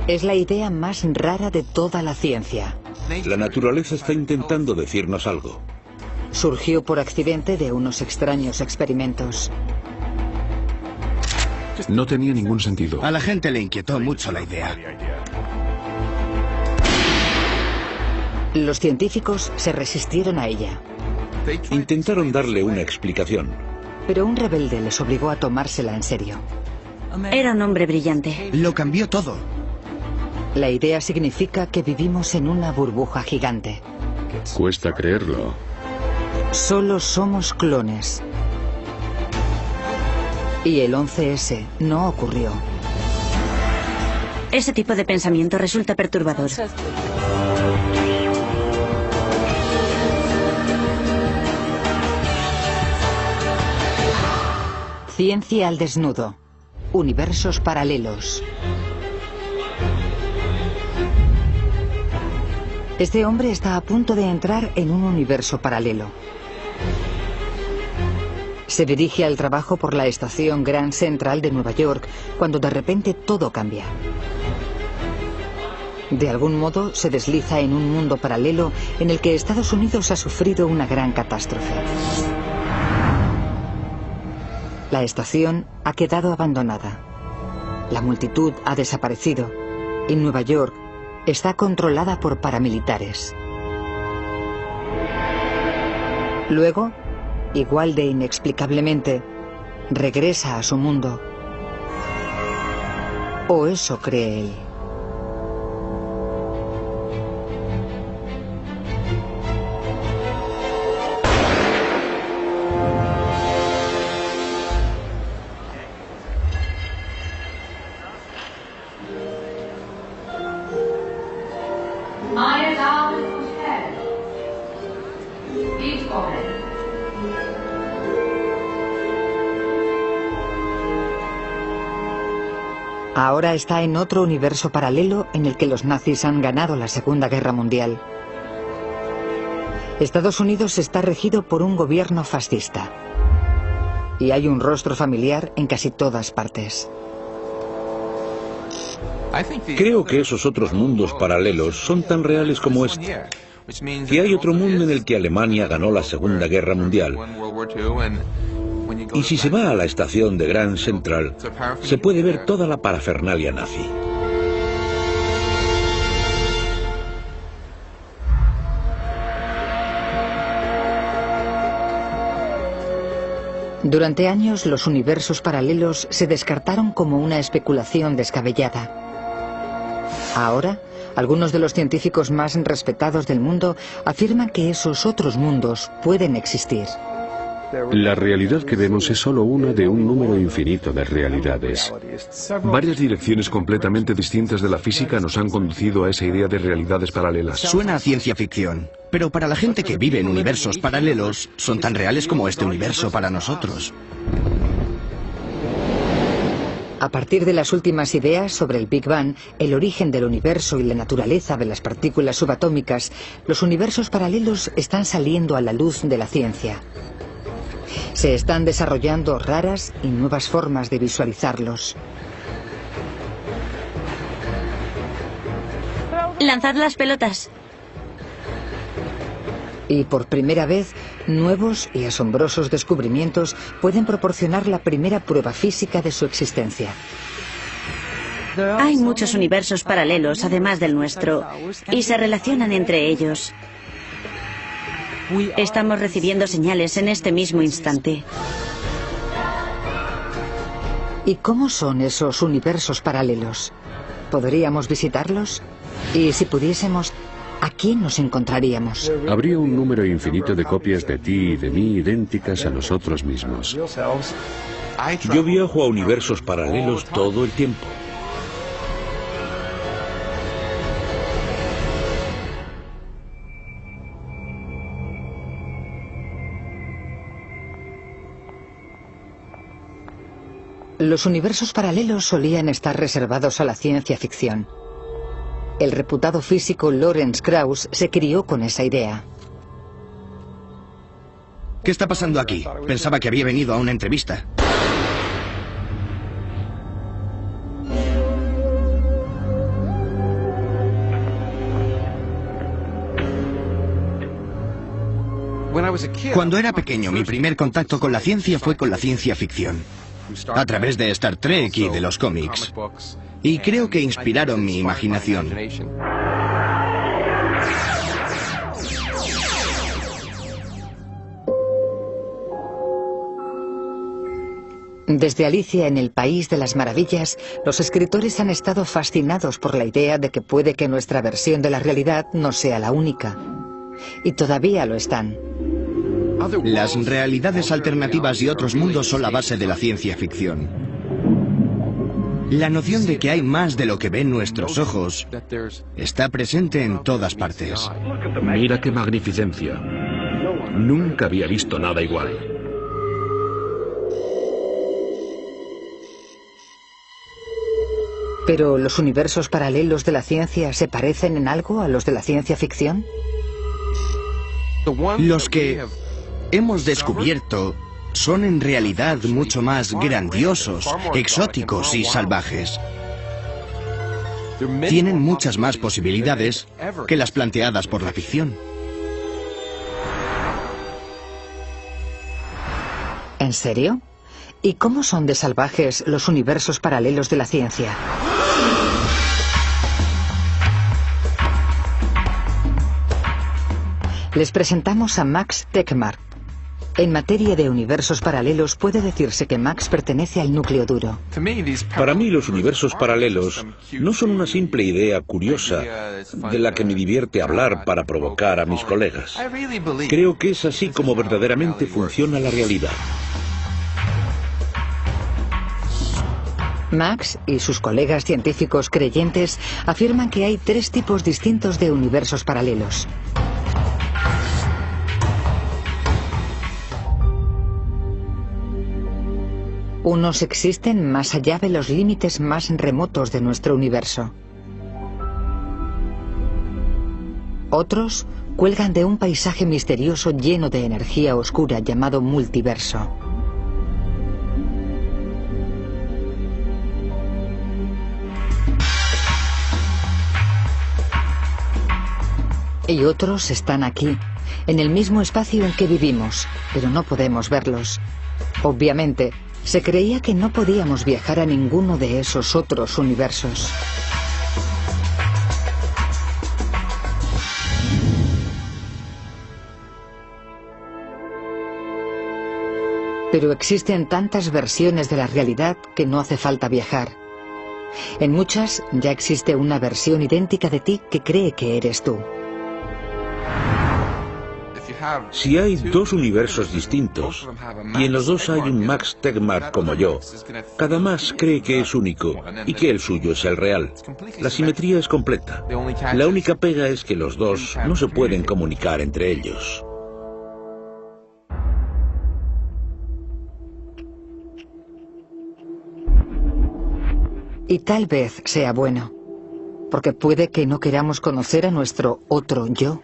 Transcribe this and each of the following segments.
Es la idea más rara de toda la ciencia. La naturaleza está intentando decirnos algo. Surgió por accidente de unos extraños experimentos. No tenía ningún sentido. A la gente le inquietó mucho la idea. Los científicos se resistieron a ella. Intentaron darle una explicación. Pero un rebelde les obligó a tomársela en serio. Era un hombre brillante. Lo cambió todo. La idea significa que vivimos en una burbuja gigante. Cuesta creerlo. Solo somos clones. Y el 11S no ocurrió. Ese tipo de pensamiento resulta perturbador. Ciencia al desnudo. Universos paralelos. Este hombre está a punto de entrar en un universo paralelo. Se dirige al trabajo por la estación Grand Central de Nueva York cuando de repente todo cambia. De algún modo se desliza en un mundo paralelo en el que Estados Unidos ha sufrido una gran catástrofe. La estación ha quedado abandonada. La multitud ha desaparecido y Nueva York está controlada por paramilitares. Luego, igual de inexplicablemente, regresa a su mundo. O eso cree él. Meine Damen und Herren, willkommen. Ahora está en otro universo paralelo en el que los nazis han ganado la Segunda Guerra Mundial. Estados Unidos está regido por un gobierno fascista. Y hay un rostro familiar en casi todas partes. Creo que esos otros mundos paralelos son tan reales como este. Que hay otro mundo en el que Alemania ganó la Segunda Guerra Mundial. Y si se va a la estación de Grand Central, se puede ver toda la parafernalia nazi. Durante años, los universos paralelos se descartaron como una especulación descabellada. Ahora, algunos de los científicos más respetados del mundo afirman que esos otros mundos pueden existir. La realidad que vemos es solo una de un número infinito de realidades. Varias direcciones completamente distintas de la física nos han conducido a esa idea de realidades paralelas. Suena a ciencia ficción, pero para la gente que vive en universos paralelos, son tan reales como este universo para nosotros. A partir de las últimas ideas sobre el Big Bang, el origen del universo y la naturaleza de las partículas subatómicas, los universos paralelos están saliendo a la luz de la ciencia. Se están desarrollando raras y nuevas formas de visualizarlos. Lanzad las pelotas. Y por primera vez, nuevos y asombrosos descubrimientos pueden proporcionar la primera prueba física de su existencia. Hay muchos universos paralelos, además del nuestro, y se relacionan entre ellos. Estamos recibiendo señales en este mismo instante. ¿Y cómo son esos universos paralelos? ¿Podríamos visitarlos? Y si pudiésemos, ¿a quién nos encontraríamos? Habría un número infinito de copias de ti y de mí idénticas a nosotros mismos. Yo viajo a universos paralelos todo el tiempo. Los universos paralelos solían estar reservados a la ciencia ficción. El reputado físico Lawrence Krauss se crió con esa idea. ¿Qué está pasando aquí? Pensaba que había venido a una entrevista. Cuando era pequeño, mi primer contacto con la ciencia fue con la ciencia ficción, a través de Star Trek y de los cómics. Y creo que inspiraron mi imaginación. Desde Alicia en el País de las Maravillas, los escritores han estado fascinados por la idea de que puede que nuestra versión de la realidad no sea la única. Y todavía lo están. Las realidades alternativas y otros mundos son la base de la ciencia ficción. La noción de que hay más de lo que ven nuestros ojos está presente en todas partes. Mira qué magnificencia. Nunca había visto nada igual. ¿Pero los universos paralelos de la ciencia se parecen en algo a los de la ciencia ficción? Los que hemos descubierto son en realidad mucho más grandiosos, exóticos y salvajes. Tienen muchas más posibilidades que las planteadas por la ficción. ¿En serio? ¿Y cómo son de salvajes los universos paralelos de la ciencia? Les presentamos a Max Tegmark. En materia de universos paralelos, puede decirse que Max pertenece al núcleo duro. Para mí, los universos paralelos no son una simple idea curiosa de la que me divierte hablar para provocar a mis colegas. Creo que es así como verdaderamente funciona la realidad. Max y sus colegas científicos creyentes afirman que hay 3 tipos distintos de universos paralelos. Unos existen más allá de los límites más remotos de nuestro universo. Otros cuelgan de un paisaje misterioso lleno de energía oscura llamado multiverso. Y otros están aquí, en el mismo espacio en que vivimos, pero no podemos verlos. Obviamente, se creía que no podíamos viajar a ninguno de esos otros universos. Pero existen tantas versiones de la realidad que no hace falta viajar. En muchas ya existe una versión idéntica de ti que cree que eres tú. Si hay 2 universos distintos, y en los 2 hay un Max Tegmark como yo, cada Max cree que es único y que el suyo es el real. La simetría es completa. La única pega es que los 2 no se pueden comunicar entre ellos. Y tal vez sea bueno, porque puede que no queramos conocer a nuestro otro yo.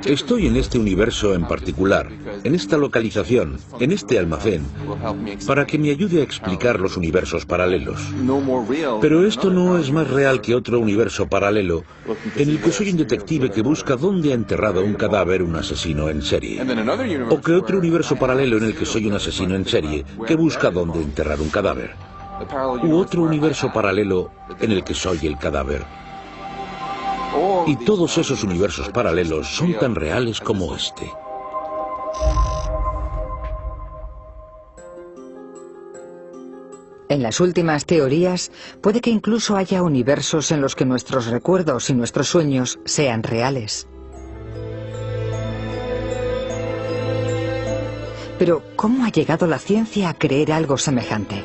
Estoy en este universo en particular, en esta localización, en este almacén, para que me ayude a explicar los universos paralelos. Pero esto no es más real que otro universo paralelo, en el que soy un detective que busca dónde ha enterrado un cadáver un asesino en serie. O que otro universo paralelo en el que soy un asesino en serie que busca dónde enterrar un cadáver. U otro universo paralelo en el que soy el cadáver. Y todos esos universos paralelos son tan reales como este. En las últimas teorías, puede que incluso haya universos en los que nuestros recuerdos y nuestros sueños sean reales. Pero, ¿cómo ha llegado la ciencia a creer algo semejante?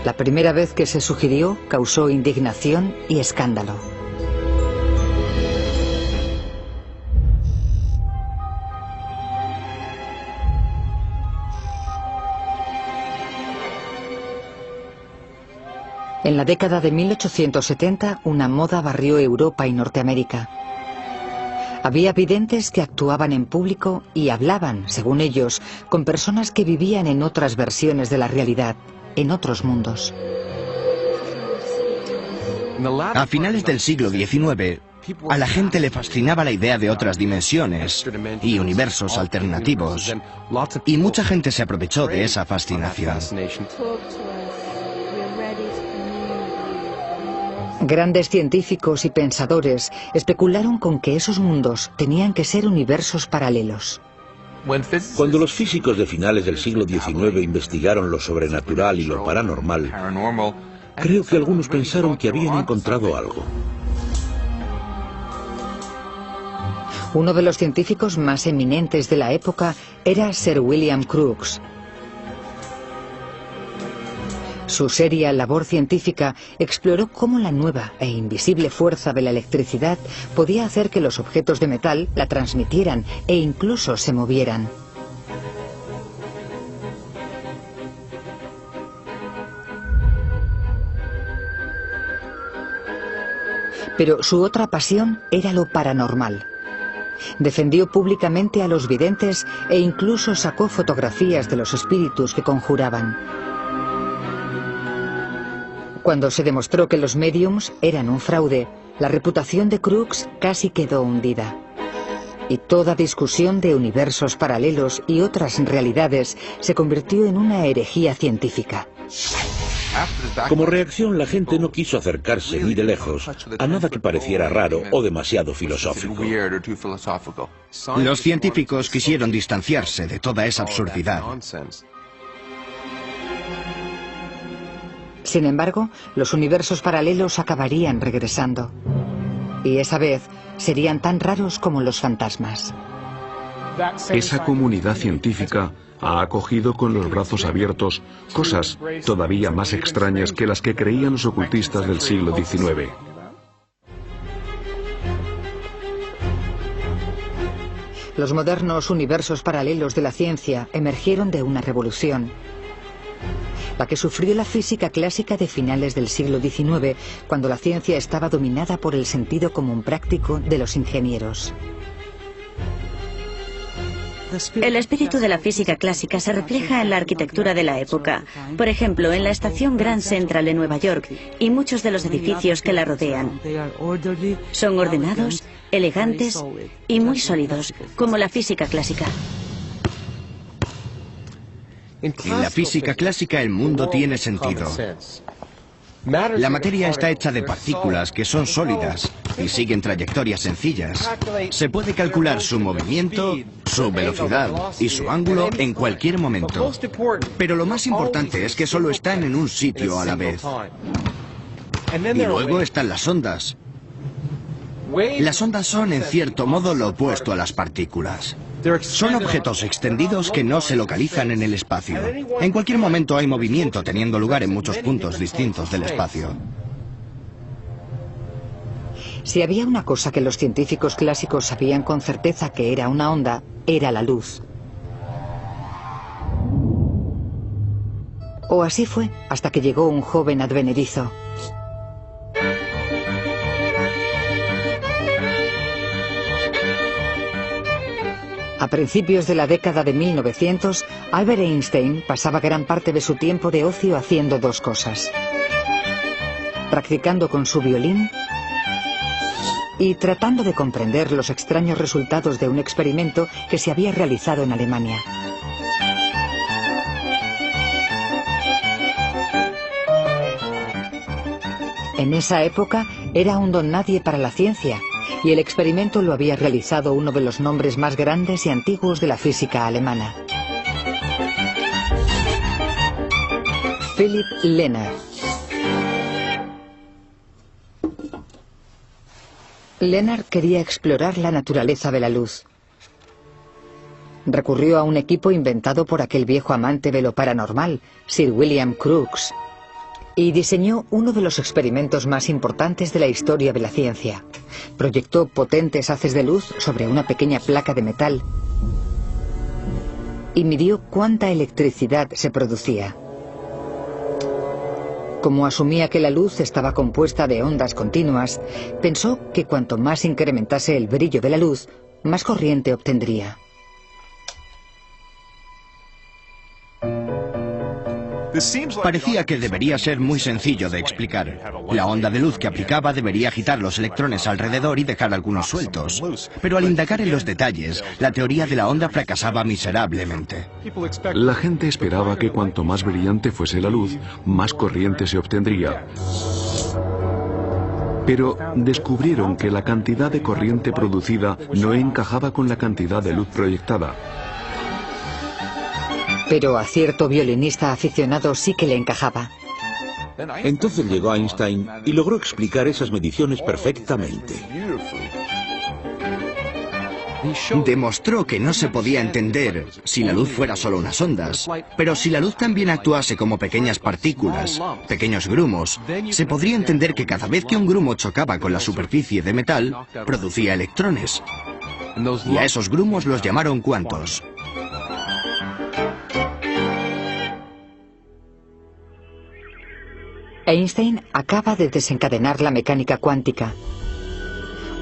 La primera vez que se sugirió causó indignación y escándalo. En la década de 1870, una moda barrió Europa y Norteamérica. Había videntes que actuaban en público y hablaban, según ellos, con personas que vivían en otras versiones de la realidad, en otros mundos. A finales del siglo XIX, a la gente le fascinaba la idea de otras dimensiones y universos alternativos, y mucha gente se aprovechó de esa fascinación. Grandes científicos y pensadores especularon con que esos mundos tenían que ser universos paralelos. Cuando los físicos de finales del siglo XIX investigaron lo sobrenatural y lo paranormal, creo que algunos pensaron que habían encontrado algo. Uno de los científicos más eminentes de la época era Sir William Crookes. Su seria labor científica exploró cómo la nueva e invisible fuerza de la electricidad podía hacer que los objetos de metal la transmitieran e incluso se movieran. Pero su otra pasión era lo paranormal. Defendió públicamente a los videntes e incluso sacó fotografías de los espíritus que conjuraban. Cuando se demostró que los médiums eran un fraude, la reputación de Crookes casi quedó hundida. Y toda discusión de universos paralelos y otras realidades se convirtió en una herejía científica. Como reacción, la gente no quiso acercarse ni de lejos a nada que pareciera raro o demasiado filosófico. Los científicos quisieron distanciarse de toda esa absurdidad. Sin embargo, los universos paralelos acabarían regresando. Y esa vez serían tan raros como los fantasmas. Esa comunidad científica ha acogido con los brazos abiertos cosas todavía más extrañas que las que creían los ocultistas del siglo XIX. Los modernos universos paralelos de la ciencia emergieron de una revolución, la que sufrió la física clásica de finales del siglo XIX, cuando la ciencia estaba dominada por el sentido común práctico de los ingenieros. El espíritu de la física clásica se refleja en la arquitectura de la época. Por ejemplo, en la estación Grand Central de Nueva York y muchos de los edificios que la rodean. Son ordenados, elegantes y muy sólidos, como la física clásica. En la física clásica el mundo tiene sentido. La materia está hecha de partículas que son sólidas y siguen trayectorias sencillas. Se puede calcular su movimiento, su velocidad y su ángulo en cualquier momento. Pero lo más importante es que solo están en un sitio a la vez. Y luego están las ondas. Las ondas son, en cierto modo, lo opuesto a las partículas. Son objetos extendidos que no se localizan en el espacio. En cualquier momento hay movimiento teniendo lugar en muchos puntos distintos del espacio. Si había una cosa que los científicos clásicos sabían con certeza que era una onda, era la luz. O así fue hasta que llegó un joven advenedizo. A principios de la década de 1900, Albert Einstein pasaba gran parte de su tiempo de ocio haciendo dos cosas: practicando con su violín y tratando de comprender los extraños resultados de un experimento que se había realizado en Alemania. En esa época era un don nadie para la ciencia, y el experimento lo había realizado uno de los nombres más grandes y antiguos de la física alemana: Philipp Lenner. Lenner quería explorar la naturaleza de la luz. Recurrió a un equipo inventado por aquel viejo amante de lo paranormal, Sir William Crookes, y diseñó uno de los experimentos más importantes de la historia de la ciencia. Proyectó potentes haces de luz sobre una pequeña placa de metal y midió cuánta electricidad se producía. Como asumía que la luz estaba compuesta de ondas continuas, pensó que cuanto más incrementase el brillo de la luz, más corriente obtendría. Parecía que debería ser muy sencillo de explicar. La onda de luz que aplicaba debería agitar los electrones alrededor y dejar algunos sueltos. Pero al indagar en los detalles, la teoría de la onda fracasaba miserablemente. La gente esperaba que cuanto más brillante fuese la luz, más corriente se obtendría. Pero descubrieron que la cantidad de corriente producida no encajaba con la cantidad de luz proyectada. Pero a cierto violinista aficionado sí que le encajaba. Entonces llegó Einstein y logró explicar esas mediciones perfectamente. Demostró que no se podía entender si la luz fuera solo unas ondas, pero si la luz también actuase como pequeñas partículas, pequeños grumos, se podría entender que cada vez que un grumo chocaba con la superficie de metal, producía electrones. Y a esos grumos los llamaron cuantos. Einstein acaba de desencadenar la mecánica cuántica,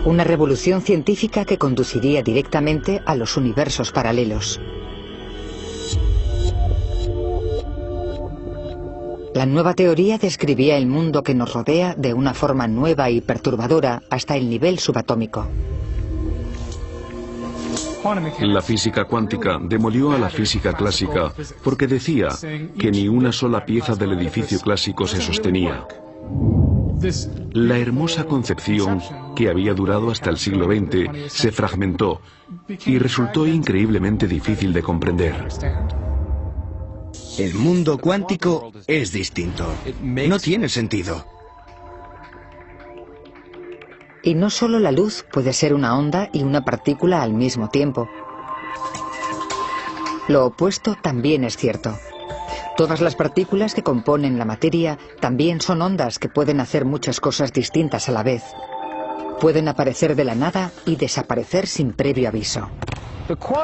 una revolución científica que conduciría directamente a los universos paralelos. La nueva teoría describía el mundo que nos rodea de una forma nueva y perturbadora hasta el nivel subatómico. La física cuántica demolió a la física clásica porque decía que ni una sola pieza del edificio clásico se sostenía. La hermosa concepción, que había durado hasta el siglo XX, se fragmentó y resultó increíblemente difícil de comprender. El mundo cuántico es distinto. No tiene sentido. Y no solo la luz puede ser una onda y una partícula al mismo tiempo. Lo opuesto también es cierto. Todas las partículas que componen la materia también son ondas que pueden hacer muchas cosas distintas a la vez. Pueden aparecer de la nada y desaparecer sin previo aviso.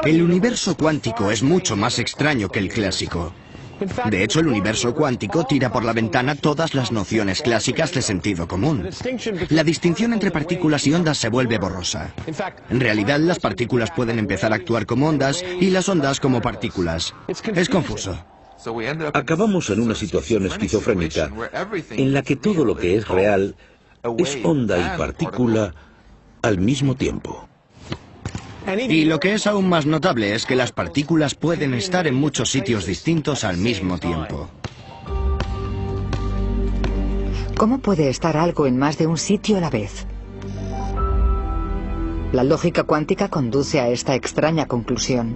El universo cuántico es mucho más extraño que el clásico. De hecho, el universo cuántico tira por la ventana todas las nociones clásicas de sentido común. La distinción entre partículas y ondas se vuelve borrosa. En realidad, las partículas pueden empezar a actuar como ondas y las ondas como partículas. Es confuso. Acabamos en una situación esquizofrénica en la que todo lo que es real es onda y partícula al mismo tiempo. Y lo que es aún más notable es que las partículas pueden estar en muchos sitios distintos al mismo tiempo. ¿Cómo puede estar algo en más de un sitio a la vez? La lógica cuántica conduce a esta extraña conclusión.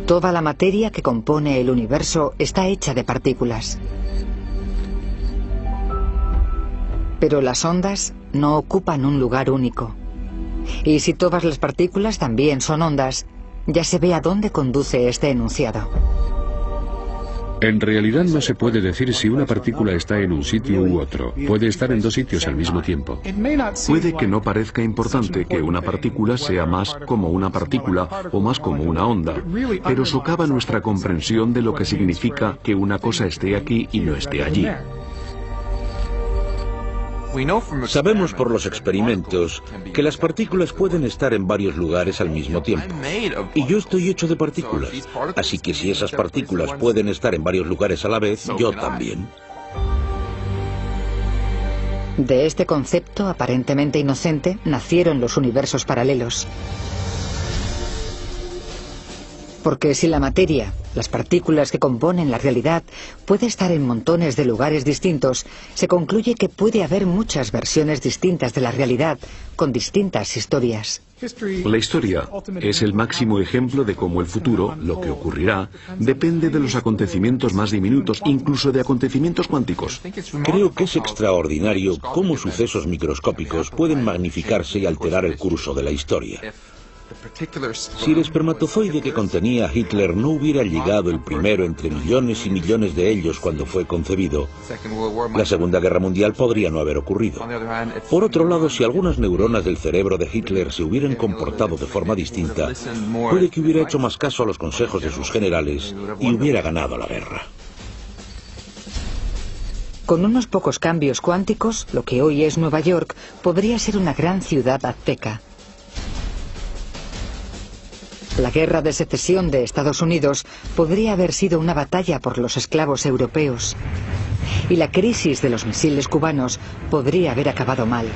Toda la materia que compone el universo está hecha de partículas. Pero las ondas no ocupan un lugar único. Y si todas las partículas también son ondas, ya se ve a dónde conduce este enunciado. En realidad no se puede decir si una partícula está en un sitio u otro. Puede estar en dos sitios al mismo tiempo. Puede que no parezca importante que una partícula sea más como una partícula o más como una onda, pero socava nuestra comprensión de lo que significa que una cosa esté aquí y no esté allí. Sabemos por los experimentos que las partículas pueden estar en varios lugares al mismo tiempo. Y yo estoy hecho de partículas, así que si esas partículas pueden estar en varios lugares a la vez, yo también. De este concepto aparentemente inocente nacieron los universos paralelos. Porque si la materia, las partículas que componen la realidad, puede estar en montones de lugares distintos, se concluye que puede haber muchas versiones distintas de la realidad, con distintas historias. La historia es el máximo ejemplo de cómo el futuro, lo que ocurrirá, depende de los acontecimientos más diminutos, incluso de acontecimientos cuánticos. Creo que es extraordinario cómo sucesos microscópicos pueden magnificarse y alterar el curso de la historia. Si el espermatozoide que contenía a Hitler no hubiera llegado el primero entre millones y millones de ellos cuando fue concebido, la Segunda Guerra Mundial podría no haber ocurrido. Por otro lado, si algunas neuronas del cerebro de Hitler se hubieran comportado de forma distinta, puede que hubiera hecho más caso a los consejos de sus generales y hubiera ganado la guerra. Con unos pocos cambios cuánticos, lo que hoy es Nueva York podría ser una gran ciudad azteca. La guerra de secesión de Estados Unidos podría haber sido una batalla por los esclavos europeos. Y la crisis de los misiles cubanos podría haber acabado mal.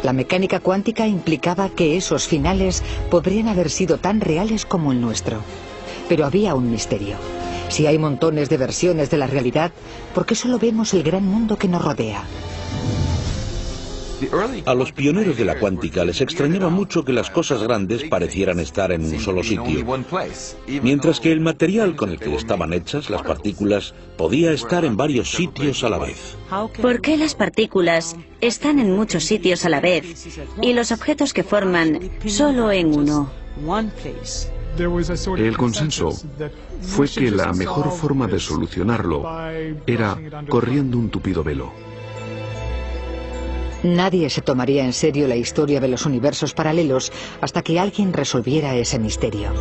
La mecánica cuántica implicaba que esos finales podrían haber sido tan reales como el nuestro. Pero había un misterio. Si hay montones de versiones de la realidad, ¿por qué solo vemos el gran mundo que nos rodea? A los pioneros de la cuántica les extrañaba mucho que las cosas grandes parecieran estar en un solo sitio, mientras que el material con el que estaban hechas, las partículas, podía estar en varios sitios a la vez. ¿Por qué las partículas están en muchos sitios a la vez y los objetos que forman solo en uno? El consenso fue que la mejor forma de solucionarlo era corriendo un tupido velo. Nadie se tomaría en serio la historia de los universos paralelos hasta que alguien resolviera ese misterio.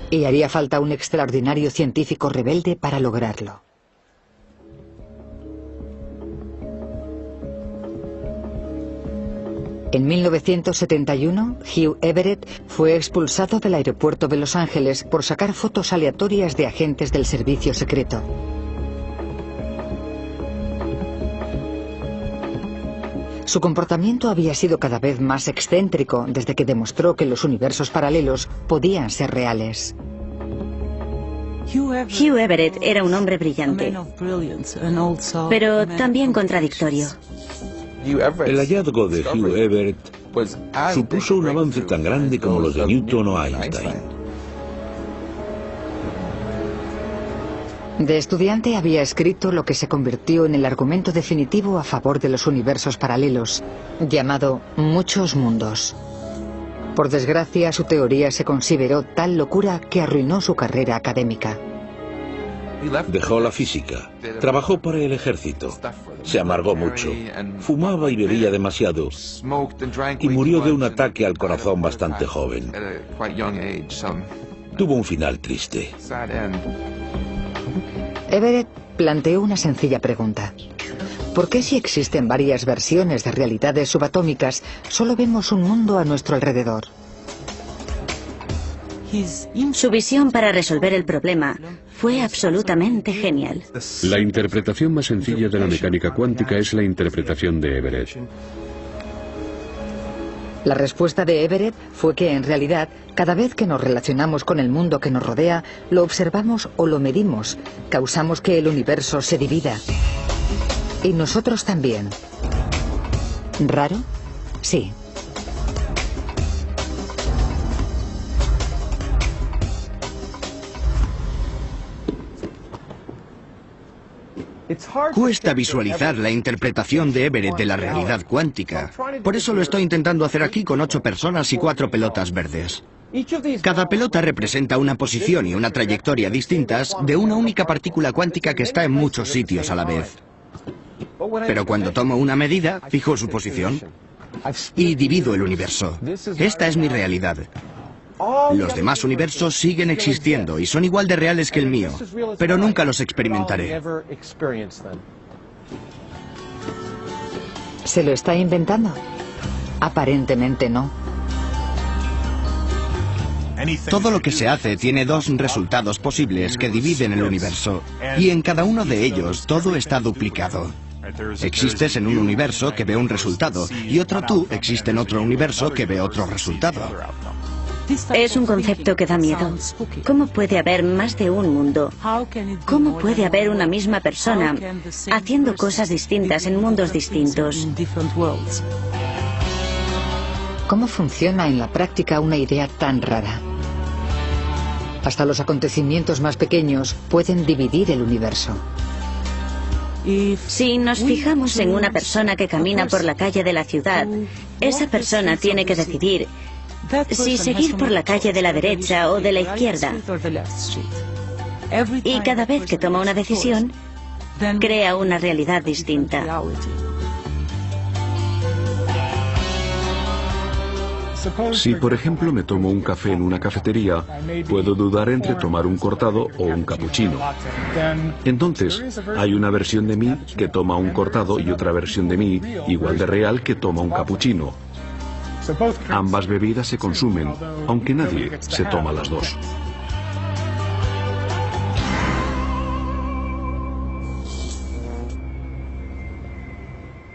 Y haría falta un extraordinario científico rebelde para lograrlo. En 1971, Hugh Everett fue expulsado del aeropuerto de Los Ángeles por sacar fotos aleatorias de agentes del servicio secreto. Su comportamiento había sido cada vez más excéntrico desde que demostró que los universos paralelos podían ser reales. Hugh Everett era un hombre brillante, pero también contradictorio. El hallazgo de Hugh Everett supuso un avance tan grande como los de Newton o Einstein. De estudiante había escrito lo que se convirtió en el argumento definitivo a favor de los universos paralelos, llamado Muchos Mundos. Por desgracia, su teoría se consideró tal locura que arruinó su carrera académica. Dejó la física, trabajó para el ejército, se amargó mucho, fumaba y bebía demasiado y murió de un ataque al corazón bastante joven. Tuvo un final triste. Everett planteó una sencilla pregunta. ¿Por qué si existen varias versiones de realidades subatómicas, solo vemos un mundo a nuestro alrededor? Su visión para resolver el problema fue absolutamente genial. La interpretación más sencilla de la mecánica cuántica es la interpretación de Everett. La respuesta de Everett fue que en realidad, cada vez que nos relacionamos con el mundo que nos rodea, lo observamos o lo medimos, causamos que el universo se divida. Y nosotros también. ¿Raro? Sí. Cuesta visualizar la interpretación de Everett de la realidad cuántica. Por eso lo estoy intentando hacer aquí con 8 personas y 4 pelotas verdes. Cada pelota representa una posición y una trayectoria distintas de una única partícula cuántica que está en muchos sitios a la vez. Pero cuando tomo una medida, fijo su posición y divido el universo. Esta es mi realidad. Los demás universos siguen existiendo y son igual de reales que el mío, pero nunca los experimentaré. ¿Se lo está inventando? Aparentemente no. Todo lo que se hace tiene 2 resultados posibles que dividen el universo, y en cada uno de ellos todo está duplicado. Existes en un universo que ve un resultado, y otro tú existe en otro universo que ve otro resultado. Es un concepto que da miedo. ¿Cómo puede haber más de un mundo? ¿Cómo puede haber una misma persona haciendo cosas distintas en mundos distintos? ¿Cómo funciona en la práctica una idea tan rara? Hasta los acontecimientos más pequeños pueden dividir el universo. Si nos fijamos en una persona que camina por la calle de la ciudad, esa persona tiene que decidir si seguir por la calle de la derecha o de la izquierda. Y cada vez que toma una decisión, crea una realidad distinta. Si, por ejemplo, me tomo un café en una cafetería, puedo dudar entre tomar un cortado o un cappuccino. Entonces, hay una versión de mí que toma un cortado y otra versión de mí, igual de real, que toma un cappuccino. Ambas bebidas se consumen, aunque nadie se toma las dos.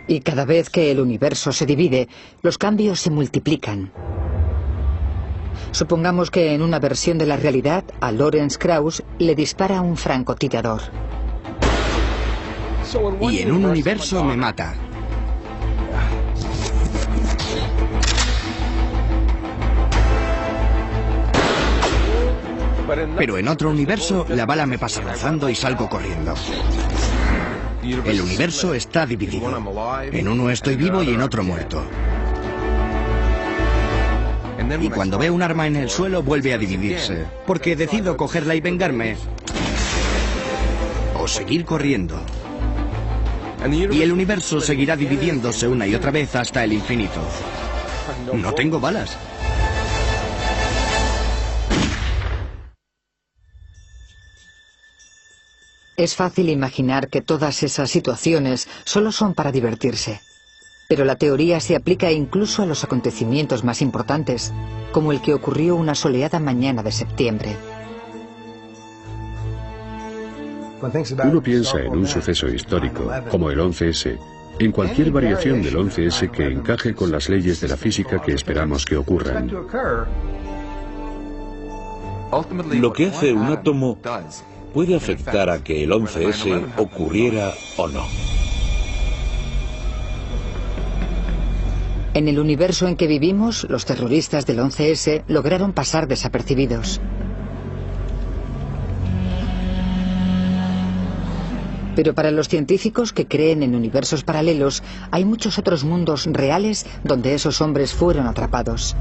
Y cada vez que el universo se divide, los cambios se multiplican. Supongamos que en una versión de la realidad a Lawrence Krauss le dispara un francotirador. Y en un universo me mata. Pero en otro universo la bala me pasa rozando y salgo corriendo. El universo está dividido. En uno estoy vivo y en otro muerto. Y cuando veo un arma en el suelo vuelve a dividirse, porque decido cogerla y vengarme. O seguir corriendo. Y el universo seguirá dividiéndose una y otra vez hasta el infinito. No tengo balas. Es fácil imaginar que todas esas situaciones solo son para divertirse. Pero la teoría se aplica incluso a los acontecimientos más importantes, como el que ocurrió una soleada mañana de septiembre. Uno piensa en un suceso histórico, como el 11S, en cualquier variación del 11S que encaje con las leyes de la física que esperamos que ocurran. Lo que hace un átomo puede afectar a que el 11S ocurriera o no. En el universo en que vivimos, los terroristas del 11S lograron pasar desapercibidos. Pero para los científicos que creen en universos paralelos, hay muchos otros mundos reales donde esos hombres fueron atrapados.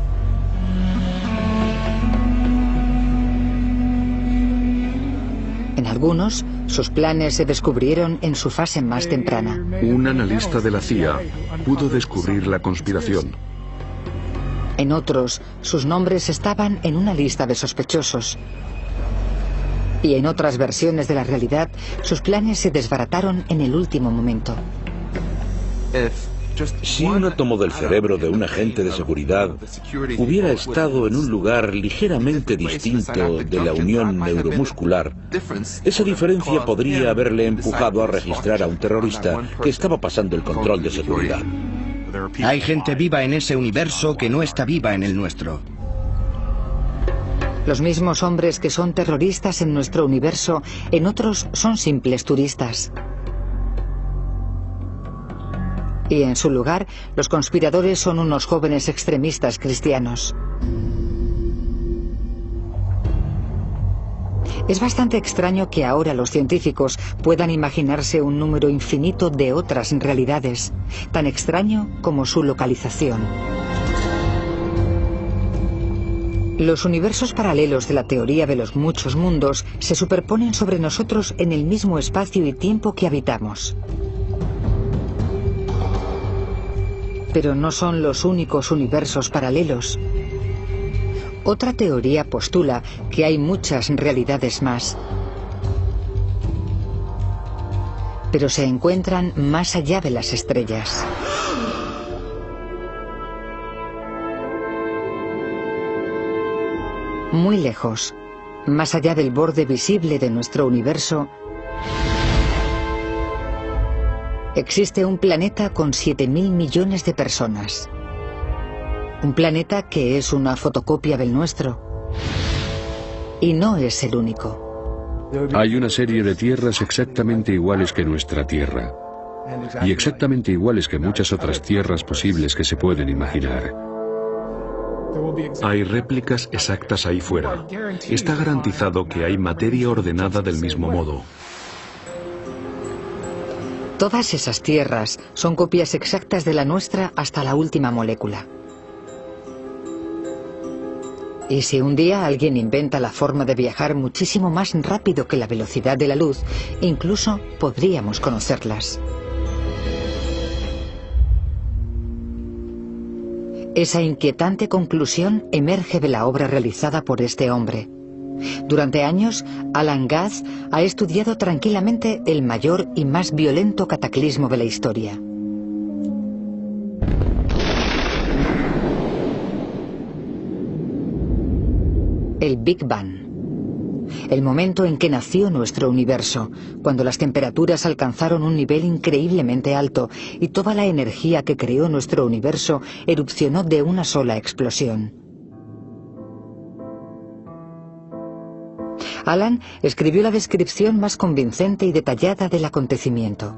En algunos, sus planes se descubrieron en su fase más temprana. Un analista de la CIA pudo descubrir la conspiración. En otros, sus nombres estaban en una lista de sospechosos. Y en otras versiones de la realidad, sus planes se desbarataron en el último momento. Si un átomo del cerebro de un agente de seguridad hubiera estado en un lugar ligeramente distinto de la unión neuromuscular, esa diferencia podría haberle empujado a registrar a un terrorista que estaba pasando el control de seguridad. Hay gente viva en ese universo que no está viva en el nuestro. Los mismos hombres que son terroristas en nuestro universo, en otros son simples turistas. Y en su lugar, los conspiradores son unos jóvenes extremistas cristianos. Es bastante extraño que ahora los científicos puedan imaginarse un número infinito de otras realidades, tan extraño como su localización. Los universos paralelos de la teoría de los muchos mundos se superponen sobre nosotros en el mismo espacio y tiempo que habitamos. Pero no son los únicos universos paralelos. Otra teoría postula que hay muchas realidades más, pero se encuentran más allá de las estrellas. Muy lejos, más allá del borde visible de nuestro universo, existe un planeta con 7.000 millones de personas. Un planeta que es una fotocopia del nuestro. Y no es el único. Hay una serie de tierras exactamente iguales que nuestra Tierra. Y exactamente iguales que muchas otras tierras posibles que se pueden imaginar. Hay réplicas exactas ahí fuera. Está garantizado que hay materia ordenada del mismo modo. Todas esas tierras son copias exactas de la nuestra hasta la última molécula. Y si un día alguien inventa la forma de viajar muchísimo más rápido que la velocidad de la luz, incluso podríamos conocerlas. Esa inquietante conclusión emerge de la obra realizada por este hombre. Durante años, Alan Guth ha estudiado tranquilamente el mayor y más violento cataclismo de la historia. El Big Bang. El momento en que nació nuestro universo, cuando las temperaturas alcanzaron un nivel increíblemente alto y toda la energía que creó nuestro universo erupcionó de una sola explosión. Alan escribió la descripción más convincente y detallada del acontecimiento.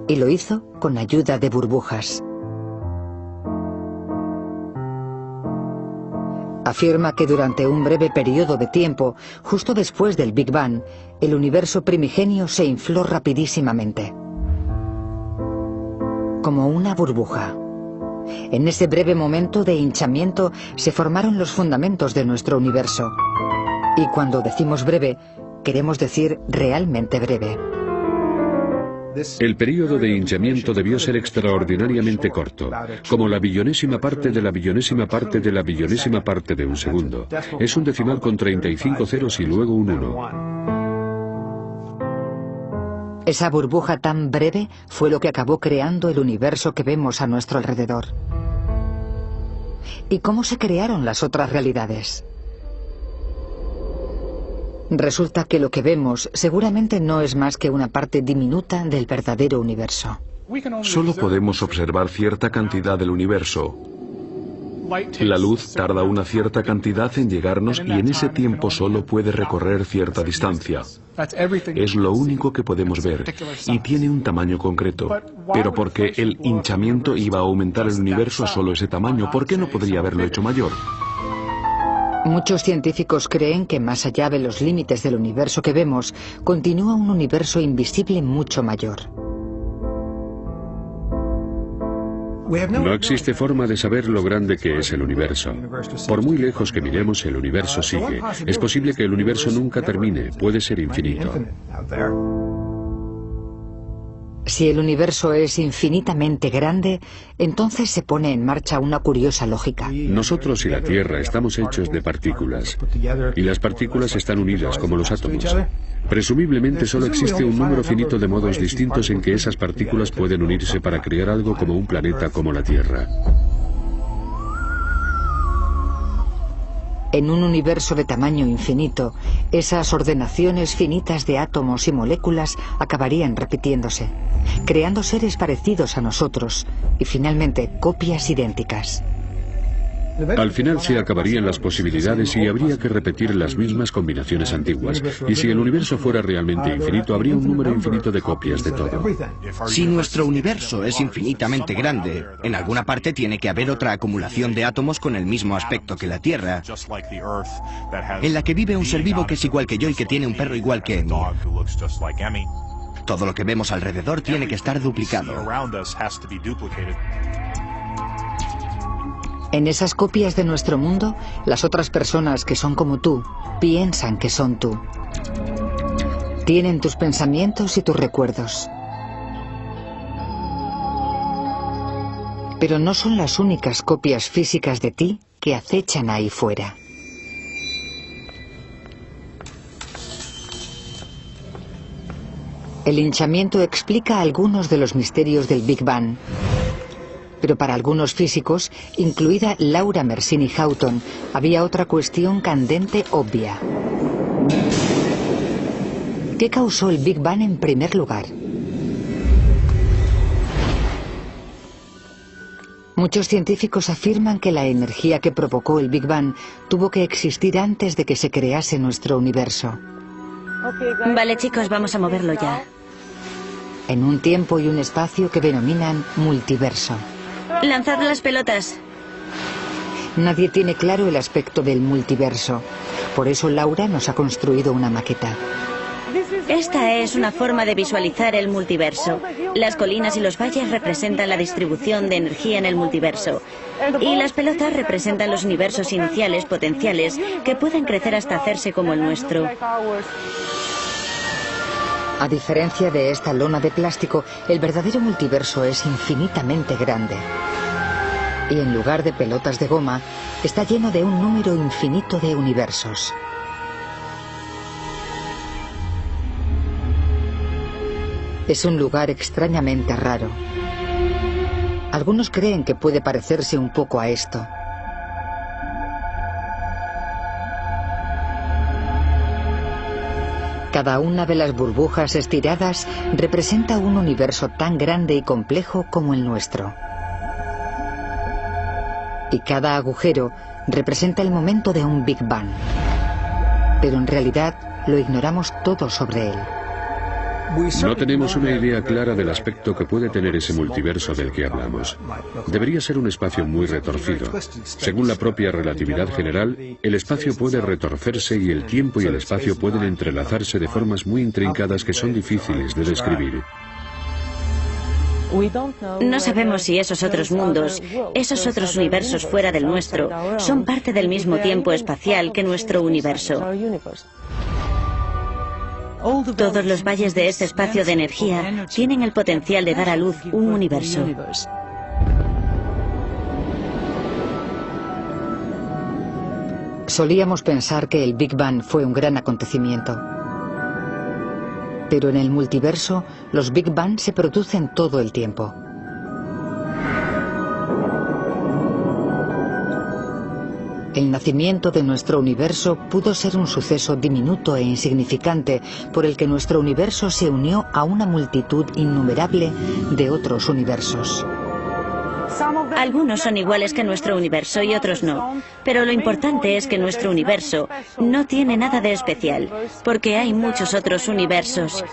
Y lo hizo con ayuda de burbujas. Afirma que durante un breve periodo de tiempo, justo después del Big Bang, el universo primigenio se infló rapidísimamente. Como una burbuja. En ese breve momento de hinchamiento se formaron los fundamentos de nuestro universo. Y cuando decimos breve, queremos decir realmente breve. El período de hinchamiento debió ser extraordinariamente corto, como la billonésima parte de la billonésima parte de la billonésima parte de un segundo. Es un decimal con 35 ceros y luego un 1. Esa burbuja tan breve fue lo que acabó creando el universo que vemos a nuestro alrededor. ¿Y cómo se crearon las otras realidades? Resulta que lo que vemos seguramente no es más que una parte diminuta del verdadero universo. Solo podemos observar cierta cantidad del universo. La luz tarda una cierta cantidad en llegarnos y en ese tiempo solo puede recorrer cierta distancia. Es lo único que podemos ver y tiene un tamaño concreto. Pero porque el hinchamiento iba a aumentar el universo a solo ese tamaño, ¿por qué no podría haberlo hecho mayor? Muchos científicos creen que más allá de los límites del universo que vemos, continúa un universo invisible mucho mayor. No existe forma de saber lo grande que es el universo. Por muy lejos que miremos, el universo sigue. Es posible que el universo nunca termine, puede ser infinito. Si el universo es infinitamente grande, entonces se pone en marcha una curiosa lógica. Nosotros y la Tierra estamos hechos de partículas, y las partículas están unidas como los átomos. Presumiblemente solo existe un número finito de modos distintos en que esas partículas pueden unirse para crear algo como un planeta como la Tierra. En un universo de tamaño infinito, esas ordenaciones finitas de átomos y moléculas acabarían repitiéndose, creando seres parecidos a nosotros y finalmente copias idénticas. Al final se acabarían las posibilidades y habría que repetir las mismas combinaciones antiguas. Y si el universo fuera realmente infinito, habría un número infinito de copias de todo. Si nuestro universo es infinitamente grande, en alguna parte tiene que haber otra acumulación de átomos con el mismo aspecto que la Tierra, en la que vive un ser vivo que es igual que yo y que tiene un perro igual que Emmy. Todo lo que vemos alrededor tiene que estar duplicado. En esas copias de nuestro mundo, las otras personas que son como tú, piensan que son tú. Tienen tus pensamientos y tus recuerdos. Pero no son las únicas copias físicas de ti que acechan ahí fuera. El hinchamiento explica algunos de los misterios del Big Bang. Pero para algunos físicos, incluida Laura Mersini Houghton, había otra cuestión candente obvia. ¿Qué causó el Big Bang en primer lugar? Muchos científicos afirman que la energía que provocó el Big Bang tuvo que existir antes de que se crease nuestro universo. Vale, chicos, vamos a moverlo ya. En un tiempo y un espacio que denominan multiverso. Lanzad las pelotas. Nadie tiene claro el aspecto del multiverso. Por eso Laura nos ha construido una maqueta. Esta es una forma de visualizar el multiverso. Las colinas y los valles representan la distribución de energía en el multiverso. Y las pelotas representan los universos iniciales potenciales que pueden crecer hasta hacerse como el nuestro. A diferencia de esta lona de plástico, el verdadero multiverso es infinitamente grande. Y en lugar de pelotas de goma, está lleno de un número infinito de universos. Es un lugar extrañamente raro. Algunos creen que puede parecerse un poco a esto. Cada una de las burbujas estiradas representa un universo tan grande y complejo como el nuestro. Y cada agujero representa el momento de un Big Bang. Pero en realidad lo ignoramos todo sobre él. No tenemos una idea clara del aspecto que puede tener ese multiverso del que hablamos. Debería ser un espacio muy retorcido. Según la propia relatividad general, el espacio puede retorcerse y el tiempo y el espacio pueden entrelazarse de formas muy intrincadas que son difíciles de describir. No sabemos si esos otros mundos, esos otros universos fuera del nuestro, son parte del mismo tiempo espacial que nuestro universo. Todos los valles de este espacio de energía tienen el potencial de dar a luz un universo. Solíamos pensar que el Big Bang fue un gran acontecimiento. Pero en el multiverso, los Big Bang se producen todo el tiempo. El nacimiento de nuestro universo pudo ser un suceso diminuto e insignificante por el que nuestro universo se unió a una multitud innumerable de otros universos. Algunos son iguales que nuestro universo y otros no, pero lo importante es que nuestro universo no tiene nada de especial, porque hay muchos otros universos.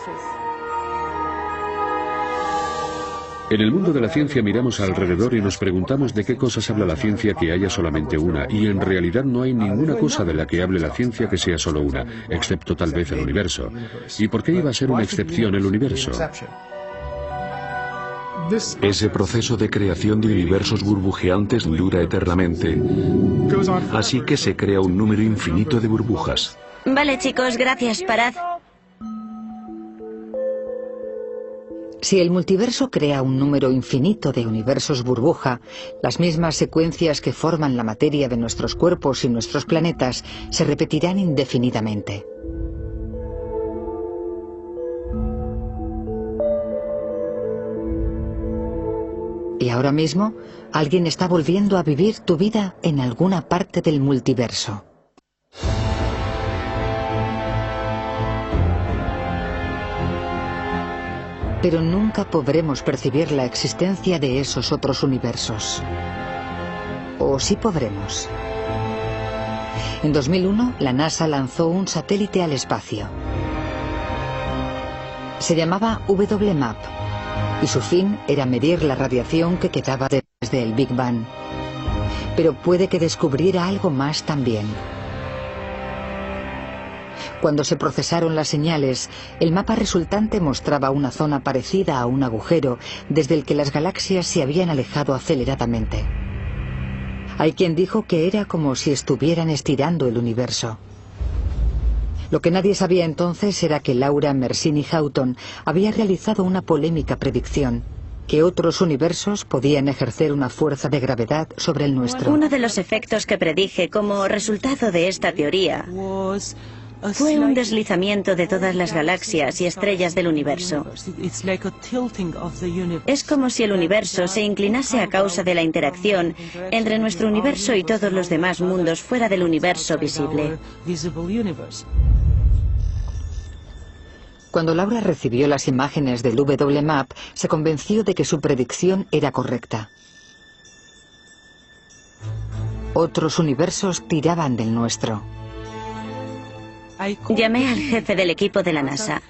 En el mundo de la ciencia miramos alrededor y nos preguntamos de qué cosas habla la ciencia que haya solamente una, y en realidad no hay ninguna cosa de la que hable la ciencia que sea solo una, excepto tal vez el universo. ¿Y por qué iba a ser una excepción el universo? Ese proceso de creación de universos burbujeantes dura eternamente, así que se crea un número infinito de burbujas. Vale, chicos, gracias, parad. Si el multiverso crea un número infinito de universos burbuja, las mismas secuencias que forman la materia de nuestros cuerpos y nuestros planetas se repetirán indefinidamente. Y ahora mismo, alguien está volviendo a vivir tu vida en alguna parte del multiverso. Pero nunca podremos percibir la existencia de esos otros universos. ¿O sí podremos? En 2001, la NASA lanzó un satélite al espacio. Se llamaba WMAP, y su fin era medir la radiación que quedaba desde el Big Bang. Pero puede que descubriera algo más también. Cuando se procesaron las señales, el mapa resultante mostraba una zona parecida a un agujero desde el que las galaxias se habían alejado aceleradamente. Hay quien dijo que era como si estuvieran estirando el universo. Lo que nadie sabía entonces era que Laura Mersini-Houghton había realizado una polémica predicción, que otros universos podían ejercer una fuerza de gravedad sobre el nuestro. Uno de los efectos que predije como resultado de esta teoría fue un deslizamiento de todas las galaxias y estrellas del universo. Es como si el universo se inclinase a causa de la interacción entre nuestro universo y todos los demás mundos fuera del universo visible. Cuando Laura recibió las imágenes del WMAP, se convenció de que su predicción era correcta. Otros universos tiraban del nuestro. Llamé al jefe del equipo de la NASA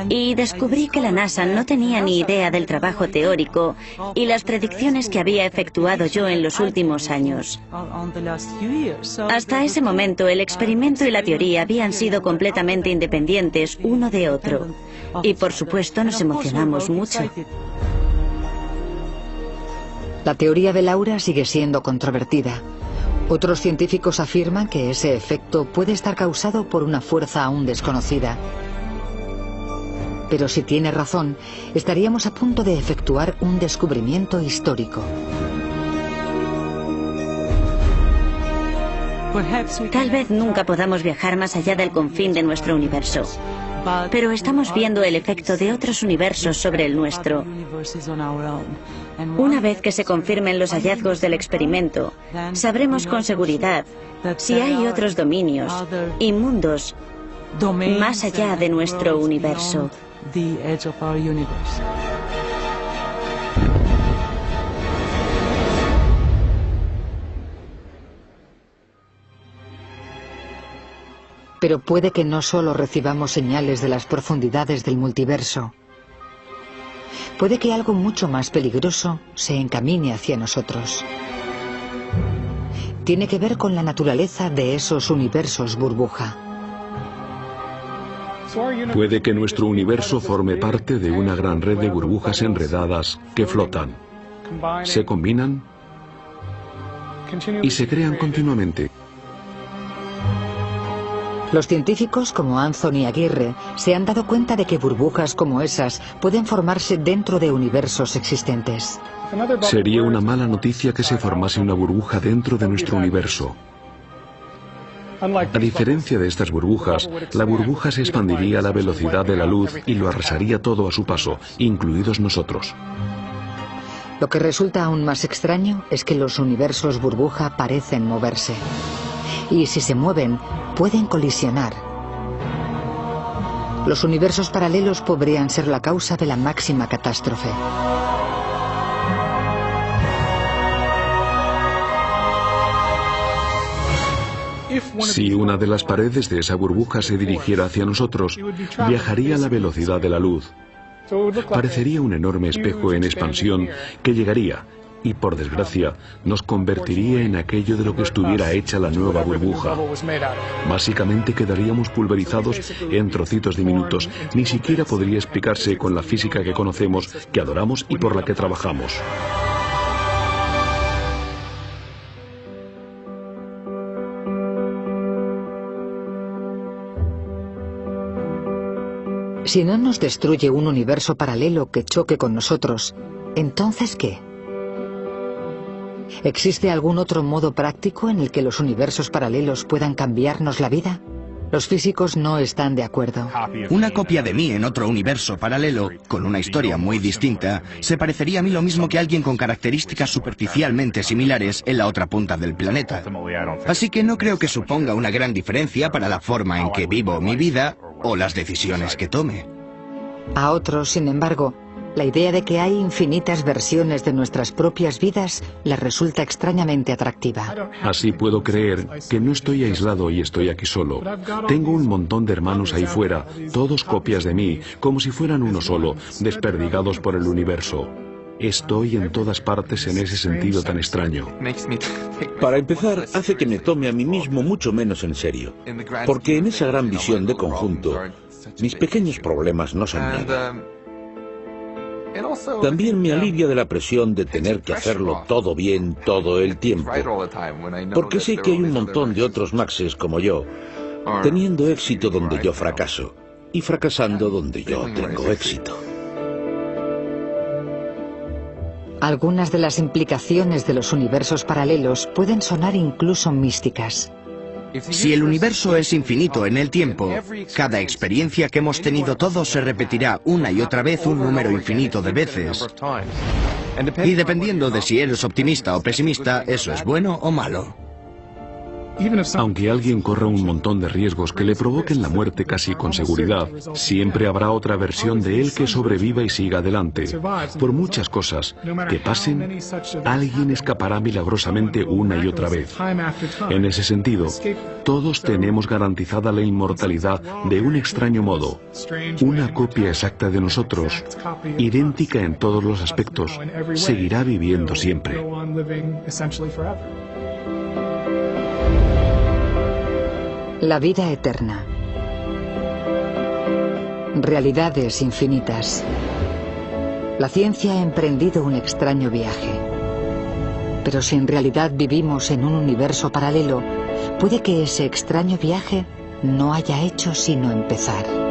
y descubrí que la NASA no tenía ni idea del trabajo teórico y las predicciones que había efectuado yo en los últimos años. Hasta ese momento, el experimento y la teoría habían sido completamente independientes uno de otro. Y por supuesto nos emocionamos mucho. La teoría de Laura sigue siendo controvertida. Otros científicos afirman que ese efecto puede estar causado por una fuerza aún desconocida. Pero si tiene razón, estaríamos a punto de efectuar un descubrimiento histórico. Tal vez nunca podamos viajar más allá del confín de nuestro universo, pero estamos viendo el efecto de otros universos sobre el nuestro. Una vez que se confirmen los hallazgos del experimento, sabremos con seguridad si hay otros dominios y mundos más allá de nuestro universo. Pero puede que no solo recibamos señales de las profundidades del multiverso. Puede que algo mucho más peligroso se encamine hacia nosotros. Tiene que ver con la naturaleza de esos universos burbuja. Puede que nuestro universo forme parte de una gran red de burbujas enredadas que flotan, se combinan y se crean continuamente. Los científicos como Anthony Aguirre se han dado cuenta de que burbujas como esas pueden formarse dentro de universos existentes. Sería una mala noticia que se formase una burbuja dentro de nuestro universo. A diferencia de estas burbujas, la burbuja se expandiría a la velocidad de la luz y lo arrasaría todo a su paso, incluidos nosotros. Lo que resulta aún más extraño es que los universos burbuja parecen moverse. Y si se mueven, pueden colisionar. Los universos paralelos podrían ser la causa de la máxima catástrofe. Si una de las paredes de esa burbuja se dirigiera hacia nosotros, viajaría a la velocidad de la luz. Parecería un enorme espejo en expansión que llegaría y, por desgracia, nos convertiría en aquello de lo que estuviera hecha la nueva burbuja. Básicamente quedaríamos pulverizados en trocitos diminutos. Ni siquiera podría explicarse con la física que conocemos, que adoramos y por la que trabajamos. Si no nos destruye un universo paralelo que choque con nosotros, ¿entonces qué? ¿Existe algún otro modo práctico en el que los universos paralelos puedan cambiarnos la vida? Los físicos no están de acuerdo. Una copia de mí en otro universo paralelo, con una historia muy distinta, se parecería a mí lo mismo que alguien con características superficialmente similares en la otra punta del planeta. Así que no creo que suponga una gran diferencia para la forma en que vivo mi vida o las decisiones que tome. A otros, sin embargo, la idea de que hay infinitas versiones de nuestras propias vidas les resulta extrañamente atractiva. Así puedo creer que no estoy aislado y estoy aquí solo. Tengo un montón de hermanos ahí fuera, todos copias de mí, como si fueran uno solo, desperdigados por el universo. Estoy en todas partes en ese sentido tan extraño. Para empezar, hace que me tome a mí mismo mucho menos en serio, porque en esa gran visión de conjunto, mis pequeños problemas no son nada. También me alivia de la presión de tener que hacerlo todo bien todo el tiempo, porque sé que hay un montón de otros Maxes como yo, teniendo éxito donde yo fracaso, y fracasando donde yo tengo éxito. Algunas de las implicaciones de los universos paralelos pueden sonar incluso místicas. Si el universo es infinito en el tiempo, cada experiencia que hemos tenido todos se repetirá una y otra vez un número infinito de veces. Y dependiendo de si eres optimista o pesimista, eso es bueno o malo. Aunque alguien corra un montón de riesgos que le provoquen la muerte casi con seguridad, siempre habrá otra versión de él que sobreviva y siga adelante. Por muchas cosas que pasen, alguien escapará milagrosamente una y otra vez. En ese sentido, todos tenemos garantizada la inmortalidad de un extraño modo. Una copia exacta de nosotros, idéntica en todos los aspectos, seguirá viviendo siempre. La vida eterna. Realidades infinitas. La ciencia ha emprendido un extraño viaje. Pero si en realidad vivimos en un universo paralelo, puede que ese extraño viaje no haya hecho sino empezar.